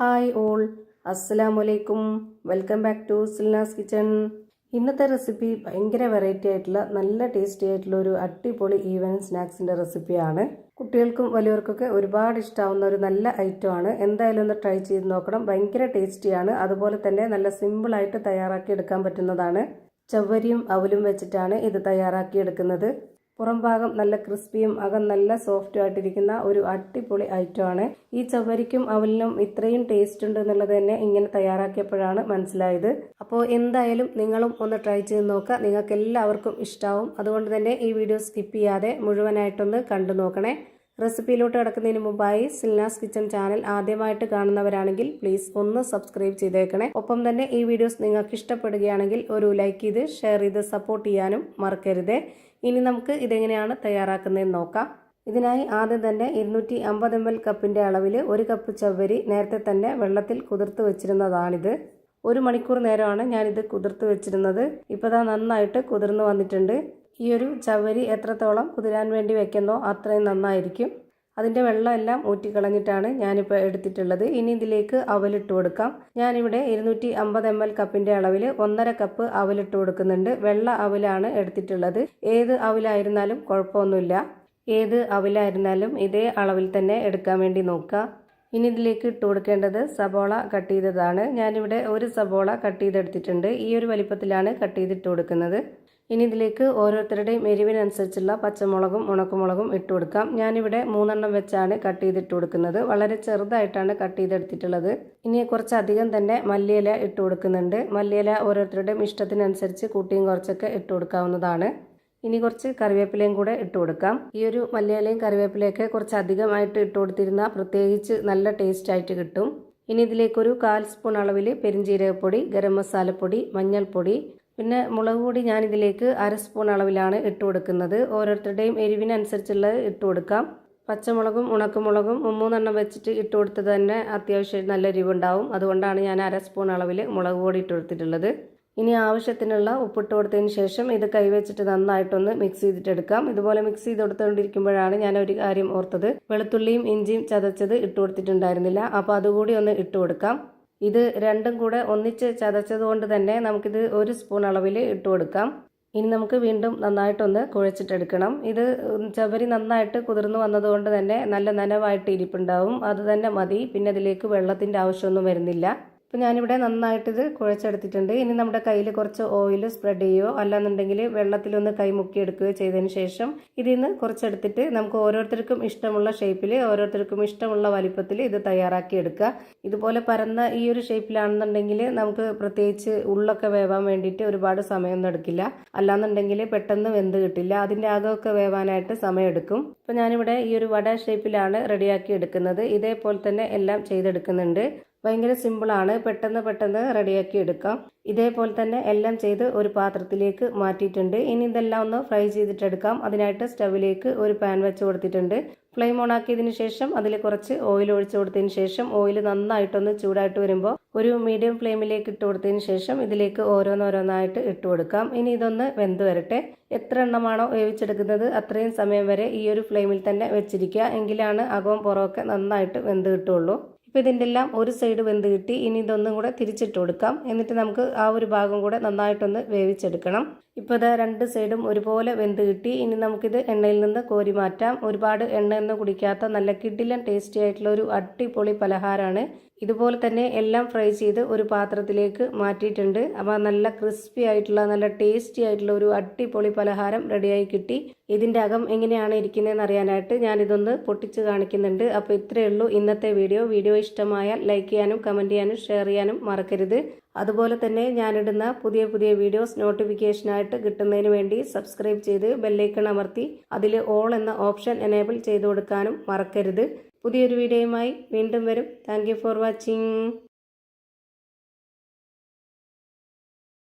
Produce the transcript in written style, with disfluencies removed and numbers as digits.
Hi all, അസ്സലാമലൈക്കും. Welcome back to Silna's kitchen. ഇന്നത്തെ recipe ഭയങ്കര വെറൈറ്റി ആയിട്ടുള്ള നല്ല ടേസ്റ്റി ആയിട്ടുള്ള ഒരു അടിപൊളി ഈവനിങ് സ്നാക്സിൻ്റെ റെസിപ്പിയാണ്. കുട്ടികൾക്കും വലിയവർക്കൊക്കെ ഒരുപാട് ഇഷ്ടമാവുന്ന ഒരു നല്ല ഐറ്റമാണ്. എന്തായാലും ഒന്ന് ട്രൈ ചെയ്ത് നോക്കണം. ഭയങ്കര ടേസ്റ്റിയാണ്. അതുപോലെ തന്നെ നല്ല സിമ്പിളായിട്ട് തയ്യാറാക്കി എടുക്കാൻ പറ്റുന്നതാണ്. ചവ്വരിയും അവലും വെച്ചിട്ടാണ് ഇത് തയ്യാറാക്കി എടുക്കുന്നത്. പുറം ഭാഗം നല്ല ക്രിസ്പിയും അകം നല്ല സോഫ്റ്റും ആയിട്ടിരിക്കുന്ന ഒരു അടിപൊളി ഐറ്റമാണ്. ഈ ചവ്വരിക്കും അവലിനും ഇത്രയും ടേസ്റ്റ് ഉണ്ട് എന്നുള്ളത് തന്നെ ഇങ്ങനെ തയ്യാറാക്കിയപ്പോഴാണ് മനസ്സിലായത്. അപ്പോൾ എന്തായാലും നിങ്ങളും ഒന്ന് ട്രൈ ചെയ്ത് നോക്കുക. നിങ്ങൾക്ക് എല്ലാവർക്കും ഇഷ്ടമാവും. അതുകൊണ്ട് തന്നെ ഈ വീഡിയോ സ്കിപ്പ് ചെയ്യാതെ മുഴുവനായിട്ടൊന്ന് കണ്ടു നോക്കണേ. റെസിപ്പിയിലോട്ട് കിടക്കുന്നതിന് മുമ്പായി സിൽനാസ് കിച്ചൺ ചാനൽ ആദ്യമായിട്ട് കാണുന്നവരാണെങ്കിൽ പ്ലീസ് ഒന്ന് സബ്സ്ക്രൈബ് ചെയ്തേക്കണേ. ഒപ്പം തന്നെ ഈ വീഡിയോസ് നിങ്ങൾക്ക് ഇഷ്ടപ്പെടുകയാണെങ്കിൽ ഒരു ലൈക്ക് ചെയ്ത് ഷെയർ ചെയ്ത് സപ്പോർട്ട് ചെയ്യാനും മറക്കരുതേ. ഇനി നമുക്ക് ഇതെങ്ങനെയാണ് തയ്യാറാക്കുന്നതെന്ന് നോക്കാം. ഇതിനായി ആദ്യം തന്നെ 250 ml കപ്പിൻ്റെ അളവിൽ 1 കപ്പ് ചവ്വരി നേരത്തെ തന്നെ വെള്ളത്തിൽ കുതിർത്ത് വെച്ചിരുന്നതാണിത്. 1 മണിക്കൂർ നേരമാണ് ഞാനിത് കുതിർത്ത് വെച്ചിരുന്നത്. ഇപ്പോൾ ദാ നന്നായിട്ട് കുതിർന്ന് വന്നിട്ടുണ്ട്. ഈ ഒരു ചവ്വരി എത്രത്തോളം കുതിരാൻ വേണ്ടി വെക്കുന്നോ അത്രയും നന്നായിരിക്കും. അതിൻ്റെ വെള്ളം എല്ലാം ഊറ്റിക്കളഞ്ഞിട്ടാണ് ഞാനിപ്പോൾ എടുത്തിട്ടുള്ളത്. ഇനി ഇതിലേക്ക് അവലിട്ട് കൊടുക്കാം. ഞാനിവിടെ 250 ml കപ്പിൻ്റെ അളവിൽ 1.5 കപ്പ് അവലിട്ട് കൊടുക്കുന്നുണ്ട്. വെള്ള അവലാണ് എടുത്തിട്ടുള്ളത്. ഏത് അവലായിരുന്നാലും കുഴപ്പമൊന്നുമില്ല. ഏത് അവലായിരുന്നാലും ഇതേ അളവിൽ തന്നെ എടുക്കാൻ വേണ്ടി നോക്കുക. ഇനി ഇതിലേക്ക് ഇട്ട് കൊടുക്കേണ്ടത് സബോള കട്ട് ചെയ്തതാണ്. ഞാനിവിടെ 1 സബോള കട്ട് ചെയ്തെടുത്തിട്ടുണ്ട്. ഈ ഒരു വലിപ്പത്തിലാണ് കട്ട് ചെയ്തിട്ട് കൊടുക്കുന്നത്. ഇനി ഇതിലേക്ക് ഓരോരുത്തരുടെയും എരിവിനനുസരിച്ചുള്ള പച്ചമുളകും ഉണക്കമുളകും ഇട്ട് കൊടുക്കാം. ഞാനിവിടെ 3 എണ്ണം വെച്ചാണ് കട്ട് ചെയ്തിട്ട് കൊടുക്കുന്നത്. വളരെ ചെറുതായിട്ടാണ് കട്ട് ചെയ്തെടുത്തിട്ടുള്ളത്. ഇനി കുറച്ചധികം തന്നെ മല്ലിയില ഇട്ട് കൊടുക്കുന്നുണ്ട്. മല്ലിയില ഓരോരുത്തരുടെയും ഇഷ്ടത്തിനനുസരിച്ച് കൂട്ടിയും കുറച്ചൊക്കെ ഇട്ട് കൊടുക്കാവുന്നതാണ്. ഇനി കുറച്ച് കറിവേപ്പിലയും കൂടെ ഇട്ട് കൊടുക്കാം. ഈ ഒരു മല്ലിയിലയും കറിവേപ്പിലയൊക്കെ കുറച്ച് അധികമായിട്ട് ഇട്ട് കൊടുത്തിരുന്നാൽ പ്രത്യേകിച്ച് നല്ല ടേസ്റ്റ് ആയിട്ട് കിട്ടും. ഇനി ഇതിലേക്കൊരു 1/4 സ്പൂൺ അളവിൽ പെരിഞ്ജീരകപ്പൊടി, ഗരം മസാലപ്പൊടി, മഞ്ഞൾപ്പൊടി, പിന്നെ മുളക് പൊടി ഞാനിതിലേക്ക് 1/2 സ്പൂൺ അളവിലാണ് ഇട്ട് കൊടുക്കുന്നത്. ഓരോരുത്തരുടെയും എരിവിനനുസരിച്ചുള്ളത് ഇട്ട് കൊടുക്കാം. പച്ചമുളകും ഉണക്കമുളകും 3 എണ്ണം വെച്ചിട്ട് ഇട്ട് കൊടുത്തത് തന്നെ അത്യാവശ്യം നല്ല എരിവുണ്ടാവും. അതുകൊണ്ടാണ് ഞാൻ 1/2 സ്പൂൺ അളവിൽ മുളക് പൊടി ഇട്ട് കൊടുത്തിട്ടുള്ളത്. ഇനി ആവശ്യത്തിനുള്ള ഉപ്പിട്ട് കൊടുത്തതിന് ശേഷം ഇത് കൈവച്ചിട്ട് നന്നായിട്ടൊന്ന് മിക്സ് ചെയ്തിട്ടെടുക്കാം. ഇതുപോലെ മിക്സ് ചെയ്ത് കൊടുത്തുകൊണ്ടിരിക്കുമ്പോഴാണ് ഞാൻ ഒരു കാര്യം ഓർത്തത്. വെളുത്തുള്ളിയും ഇഞ്ചിയും ചതച്ചത് ഇട്ട് കൊടുത്തിട്ടുണ്ടായിരുന്നില്ല. അപ്പോൾ അതുകൂടി ഒന്ന് ഇട്ട് കൊടുക്കാം. ഇത് രണ്ടും കൂടെ ഒന്നിച്ച് ചതച്ചത് കൊണ്ട് തന്നെ നമുക്കിത് 1 സ്പൂൺ അളവിൽ ഇട്ട് കൊടുക്കാം. ഇനി നമുക്ക് വീണ്ടും നന്നായിട്ടൊന്ന് കുഴച്ചിട്ടെടുക്കണം. ഇത് ചവരി നന്നായിട്ട് കുതിർന്ന് വന്നതുകൊണ്ട് തന്നെ നല്ല നനവായിട്ട് ഇരിപ്പുണ്ടാവും. അത് തന്നെ മതി. പിന്നെ അതിലേക്ക് വെള്ളത്തിൻ്റെ ആവശ്യമൊന്നും വരുന്നില്ല. അപ്പോൾ ഞാനിവിടെ നന്നായിട്ടിത് കുഴച്ചെടുത്തിട്ടുണ്ട്. ഇനി നമ്മുടെ കയ്യിൽ കുറച്ച് ഓയിൽ സ്പ്രെഡ് ചെയ്യുകയോ അല്ലാന്നുണ്ടെങ്കിൽ വെള്ളത്തിലൊന്ന് കൈ മുക്കിയെടുക്കുകയോ ചെയ്തതിന് ശേഷം ഇതിൽ നിന്ന് കുറച്ചെടുത്തിട്ട് നമുക്ക് ഓരോരുത്തർക്കും ഇഷ്ടമുള്ള ഷേപ്പിൽ ഓരോരുത്തർക്കും ഇഷ്ടമുള്ള വലിപ്പത്തിൽ ഇത് തയ്യാറാക്കി എടുക്കുക. ഇതുപോലെ പരന്ന ഈ ഒരു ഷേപ്പിലാണെന്നുണ്ടെങ്കിൽ നമുക്ക് പ്രത്യേകിച്ച് ഉള്ളൊക്കെ വേവാൻ വേണ്ടിയിട്ട് ഒരുപാട് സമയമൊന്നും എടുക്കില്ല. അല്ലാന്നുണ്ടെങ്കിൽ പെട്ടെന്ന് വെന്ത് കിട്ടില്ല. അതിൻ്റെ അകമൊക്കെ വേവാനായിട്ട് സമയമെടുക്കും. അപ്പോൾ ഞാനിവിടെ ഈ ഒരു വട ഷേപ്പിലാണ് റെഡിയാക്കി എടുക്കുന്നത്. ഇതേപോലെ തന്നെ എല്ലാം ചെയ്തെടുക്കുന്നുണ്ട്. ഭയങ്കര സിമ്പിളാണ്. പെട്ടെന്ന് റെഡിയാക്കി എടുക്കാം. ഇതേപോലെ തന്നെ എല്ലാം ചെയ്ത് ഒരു പാത്രത്തിലേക്ക് മാറ്റിയിട്ടുണ്ട്. ഇനി ഇതെല്ലാം ഒന്ന് ഫ്രൈ ചെയ്തിട്ടെടുക്കാം. അതിനായിട്ട് സ്റ്റവിലേക്ക് ഒരു പാൻ വെച്ച് കൊടുത്തിട്ടുണ്ട്. ഫ്ലെയിം ഓൺ ആക്കിയതിന് ശേഷം അതിൽ കുറച്ച് ഓയിൽ ഒഴിച്ചു കൊടുത്തതിന് ശേഷം ഓയിൽ നന്നായിട്ടൊന്ന് ചൂടായിട്ട് വരുമ്പോൾ ഒരു മീഡിയം ഫ്ലെയിമിലേക്ക് ഇട്ട് കൊടുത്തതിന് ശേഷം ഇതിലേക്ക് ഓരോന്നോരോന്നായിട്ട് ഇട്ട് കൊടുക്കാം. ഇനി ഇതൊന്ന് വെന്ത് വരട്ടെ. എത്ര എണ്ണമാണോ വേവിച്ചെടുക്കുന്നത് അത്രയും സമയം വരെ ഈ ഒരു ഫ്ലെയിമിൽ തന്നെ വെച്ചിരിക്കുക. എങ്കിലാണ് അകവും പുറമൊക്കെ നന്നായിട്ട് വെന്ത് കിട്ടുള്ളൂ. ഇപ്പോൾ ഇതിൻ്റെ എല്ലാം ഒരു സൈഡ് വെന്ത് കിട്ടി. ഇനി ഇതൊന്നും കൂടെ തിരിച്ചിട്ട് കൊടുക്കാം. എന്നിട്ട് നമുക്ക് ആ ഒരു ഭാഗം കൂടെ നന്നായിട്ടൊന്ന് വേവിച്ചെടുക്കണം. ഇപ്പോൾ ഇത് 2 സൈഡും ഒരുപോലെ വെന്ത് കിട്ടി. ഇനി നമുക്കിത് എണ്ണയിൽ നിന്ന് കോരി മാറ്റാം. ഒരുപാട് എണ്ണയൊന്നും കുടിക്കാത്ത നല്ല കിടിലൻ ടേസ്റ്റി ആയിട്ടുള്ള ഒരു അടിപൊളി പലഹാരമാണ്. ഇതുപോലെ തന്നെ എല്ലാം ഫ്രൈ ചെയ്ത് ഒരു പാത്രത്തിലേക്ക് മാറ്റിയിട്ടുണ്ട്. അപ്പോൾ നല്ല ക്രിസ്പി ആയിട്ടുള്ള നല്ല ടേസ്റ്റി ആയിട്ടുള്ള ഒരു അടിപൊളി പലഹാരം റെഡിയായി കിട്ടി. ഇതിൻ്റെ അകം എങ്ങനെയാണ് ഇരിക്കുന്നതെന്ന് അറിയാനായിട്ട് ഞാനിതൊന്ന് പൊട്ടിച്ച് കാണിക്കുന്നുണ്ട്. അപ്പോൾ ഇത്രയേ ഉള്ളൂ ഇന്നത്തെ വീഡിയോ ഇഷ്ടമായാൽ ലൈക്ക് ചെയ്യാനും കമൻറ്റ് ചെയ്യാനും ഷെയർ ചെയ്യാനും മറക്കരുത്. അതുപോലെ തന്നെ ഞാനിടുന്ന പുതിയ വീഡിയോസ് നോട്ടിഫിക്കേഷനായിട്ട് കിട്ടുന്നതിന് വേണ്ടി സബ്സ്ക്രൈബ് ചെയ്ത് ബെല്ലൈക്കൺ അമർത്തി അതിൽ ഓൾ എന്ന ഓപ്ഷൻ എനേബിൾ ചെയ്ത് കൊടുക്കാനും മറക്കരുത്. പുതിയൊരു വീഡിയോയുമായി വീണ്ടും വരും. Thank you for watching.